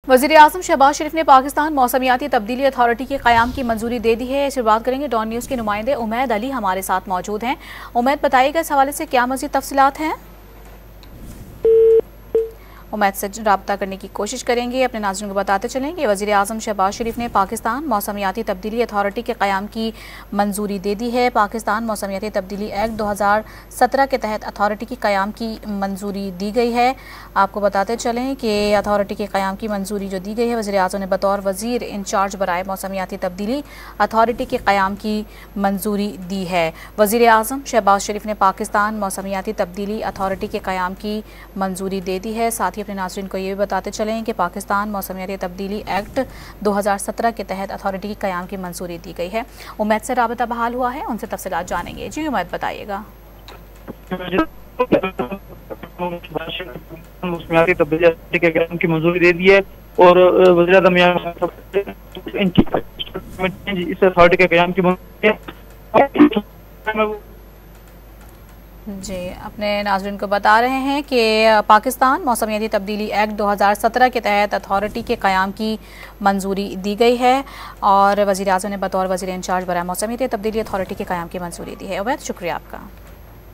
वज़ीर-ए-आज़म शहबाज शरीफ ने पाकिस्तान मौसमियाती तब्दीली अथॉरिटी के क़याम की मंजूरी दे दी है। इस पर बात करेंगे। डॉन न्यूज़ के नुमाइंदे उमैद अली हमारे साथ मौजूद हैं। उमैद, बताइएगा इस हवाले से क्या मज़ीद तफसीलात हैं? उमैद से रब्ता करने की कोशिश करेंगे। अपने नाज़रीन को बताते चलें कि वज़ीर-ए-आज़म शहबाज शरीफ ने पाकिस्तान मौसमियाती तब्दीली अथॉरिटी के क़याम की मंजूरी दे दी है। पाकिस्तान मौसमियाती तब्दीली एक्ट 2017 के तहत अथॉरिटी के क़याम की मंजूरी दी गई है। आपको बताते चलें कि अथॉरिटी के क़याम की मंजूरी जो दी गई है, वज़ीर-ए-आज़म ने बतौर वज़ीर इंचार्ज बराए मौसमियाती तब्दीली अथॉरिटी के क़याम की मंजूरी दी है। वज़ीर-ए-आज़म शहबाज शरीफ ने पाकिस्तान मौसमियाती तब्दीली अथॉरिटी के क़याम की मंजूरी दे दी है। साथ ही अपने नाज़रीन को ये भी बताते चलें कि पाकिस्तान मौसमियाती तब्दीली एक्ट 2017 के तहत अथॉरिटी के क़याम की मंजूरी दी गई है। उमैद से राबता बहाल हुआ है, उनसे तफसीलात जानेंगे। जी उमैद, बताइएगा। मौसमियाती तब्दीली के क़याम की मंजूरी दे दी है और वज़ीर-ए-आज़म इस अथॉरिटी के क़याम की मंजूरी जी अपने नाज़रीन को बता रहे हैं कि पाकिस्तान मौसमियाती तब्दीली एक्ट 2017 के तहत अथॉरिटी के क़याम की मंजूरी दी गई है और वज़ीर-ए-आज़म ने बतौर वज़ीर इंचार्ज बराए मौसमियाती तब्दीली अथॉरिटी के क़याम की मंजूरी दी है। उमैद, शुक्रिया आपका।